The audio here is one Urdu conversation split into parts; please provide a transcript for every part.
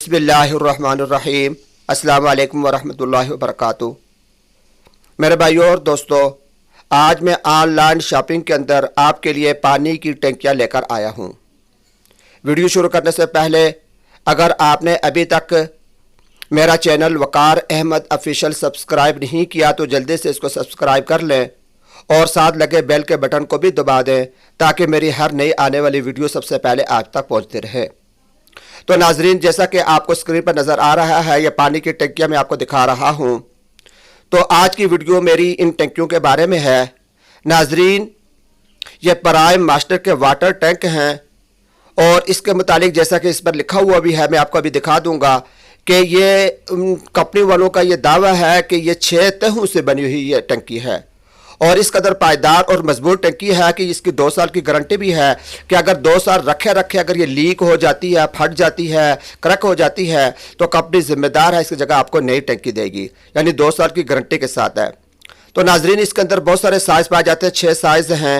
بسم اللہ الرحمن الرحیم۔ السلام علیکم ورحمۃ اللہ وبرکاتہ۔ میرے بھائیو اور دوستو، آج میں آن لائن شاپنگ کے اندر آپ کے لیے پانی کی ٹنکیاں لے کر آیا ہوں۔ ویڈیو شروع کرنے سے پہلے اگر آپ نے ابھی تک میرا چینل وقار احمد آفیشیل سبسکرائب نہیں کیا تو جلدی سے اس کو سبسکرائب کر لیں اور ساتھ لگے بیل کے بٹن کو بھی دبا دیں تاکہ میری ہر نئی آنے والی ویڈیو سب سے پہلے آپ تک پہنچتی رہے۔ تو ناظرین، جیسا کہ آپ کو اسکرین پر نظر آ رہا ہے، یہ پانی کی ٹنکیاں میں آپ کو دکھا رہا ہوں۔ تو آج کی ویڈیو میری ان ٹنکیوں کے بارے میں ہے۔ ناظرین، یہ پرائم ماسٹر کے واٹر ٹینک ہیں اور اس کے متعلق جیسا کہ اس پر لکھا ہوا بھی ہے، میں آپ کو ابھی دکھا دوں گا کہ یہ کمپنی والوں کا یہ دعویٰ ہے کہ یہ 6 تہوں سے بنی ہوئی یہ ٹنکی ہے اور اس قدر پائیدار اور مضبوط ٹنکی ہے کہ اس کی 2 سال کی گارنٹی بھی ہے کہ اگر 2 سال رکھے اگر یہ لیک ہو جاتی ہے، پھٹ جاتی ہے، کرک ہو جاتی ہے تو کمپنی ذمہ دار ہے، اس کی جگہ آپ کو نئی ٹنکی دے گی، یعنی 2 سال کی گارنٹی کے ساتھ ہے۔ تو ناظرین، اس کے اندر بہت سارے سائز پائے جاتے ہیں، 6 سائز ہیں۔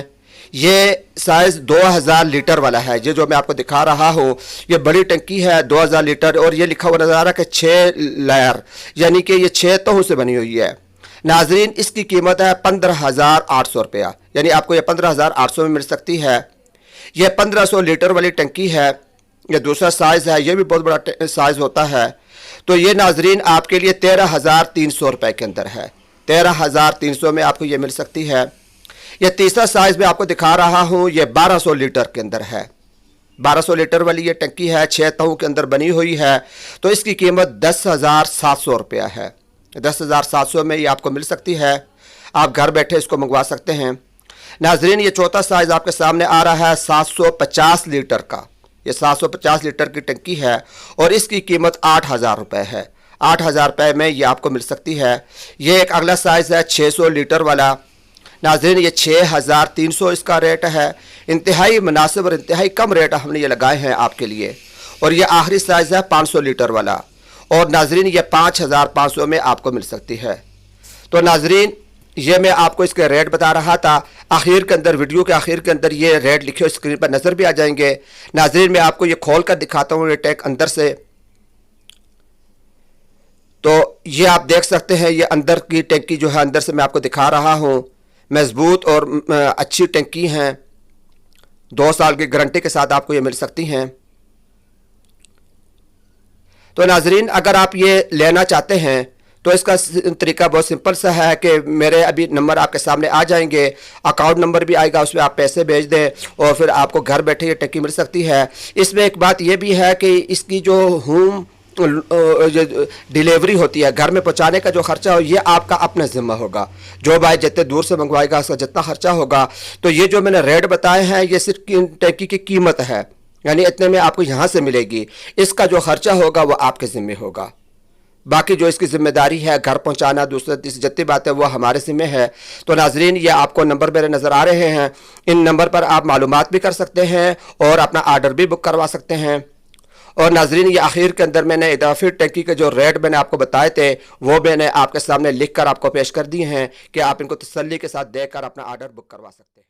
یہ سائز 2000 لیٹر والا ہے، یہ جو میں آپ کو دکھا رہا ہوں، یہ بڑی ٹنکی ہے 2000 لیٹر، اور یہ لکھا ہوا نظر آ رہا ہے کہ 6 لیئر، یعنی کہ یہ 6 تہوں سے بنی ہوئی ہے۔ ناظرین، اس کی قیمت ہے 15,800 روپیہ، یعنی آپ کو یہ 15,800 میں مل سکتی ہے۔ یہ 1500 لیٹر والی ٹنکی ہے، یہ دوسرا سائز ہے، یہ بھی بہت بڑا سائز ہوتا ہے۔ تو یہ ناظرین آپ کے لیے 13,300 روپے کے اندر ہے، 13,300 میں آپ کو یہ مل سکتی ہے۔ یہ تیسرا سائز میں آپ کو دکھا رہا ہوں، یہ 1200 لیٹر کے اندر ہے، 1200 لیٹر والی یہ ٹنکی ہے، 6 تہوں کے اندر بنی ہوئی ہے۔ تو اس کی قیمت 10,700 روپیہ ہے، 10,700 میں یہ آپ کو مل سکتی ہے، آپ گھر بیٹھے اس کو منگوا سکتے ہیں۔ ناظرین، یہ چوتھا سائز آپ کے سامنے آ رہا ہے 750 لیٹر کا، یہ 750 لیٹر کی ٹنکی ہے اور اس کی قیمت 8,000 روپے ہے، 8,000 روپے میں یہ آپ کو مل سکتی ہے۔ یہ ایک اگلا سائز ہے 600 لیٹر والا۔ ناظرین، یہ 6,300 اس کا ریٹ ہے، انتہائی مناسب اور انتہائی کم ریٹ ہم نے یہ لگائے ہیں آپ کے لیے۔ اور یہ آخری سائز ہے 500 لیٹر والا، اور ناظرین یہ 5,500 میں آپ کو مل سکتی ہے۔ تو ناظرین، یہ میں آپ کو اس کے ریٹ بتا رہا تھا، آخر کے اندر ویڈیو کے آخر کے اندر یہ ریٹ لکھے ہوئے اسکرین پر نظر بھی آ جائیں گے۔ ناظرین، میں آپ کو یہ کھول کر دکھاتا ہوں یہ ٹینک اندر سے، تو یہ آپ دیکھ سکتے ہیں، یہ اندر کی ٹینکی جو ہے اندر سے میں آپ کو دکھا رہا ہوں، مضبوط اور اچھی ٹینکی ہیں، 2 سال کی گارنٹی کے ساتھ آپ کو یہ مل سکتی ہیں۔ تو ناظرین، اگر آپ یہ لینا چاہتے ہیں تو اس کا طریقہ بہت سمپل سا ہے کہ میرے ابھی نمبر آپ کے سامنے آ جائیں گے، اکاؤنٹ نمبر بھی آئے گا، اس میں آپ پیسے بھیج دیں اور پھر آپ کو گھر بیٹھے یہ ٹنکی مل سکتی ہے۔ اس میں ایک بات یہ بھی ہے کہ اس کی جو ہوم ڈیلیوری ہوتی ہے، گھر میں پہنچانے کا جو خرچہ ہو، یہ آپ کا اپنا ذمہ ہوگا، جو بھائی جتنے دور سے منگوائے گا اس کا جتنا خرچہ ہوگا۔ تو یہ جو میں نے ریٹ بتائے ہیں یہ صرف ٹنکی کی قیمت ہے، یعنی اتنے میں آپ کو یہاں سے ملے گی، اس کا جو خرچہ ہوگا وہ آپ کے ذمہ ہوگا، باقی جو اس کی ذمہ داری ہے گھر پہنچانا تیسری جتنی بات ہے وہ ہمارے ذمہ ہے۔ تو ناظرین، یہ آپ کو نمبر میرے نظر آ رہے ہیں، ان نمبر پر آپ معلومات بھی کر سکتے ہیں اور اپنا آرڈر بھی بک کروا سکتے ہیں۔ اور ناظرین، یہ آخر کے اندر میں نے اضافی ٹنکی کے جو ریٹ میں نے آپ کو بتائے تھے وہ میں نے آپ کے سامنے لکھ کر آپ کو پیش کر دی ہیں کہ آپ ان کو تسلی کے ساتھ دے کر اپنا آرڈر بک کروا سکتے ہیں۔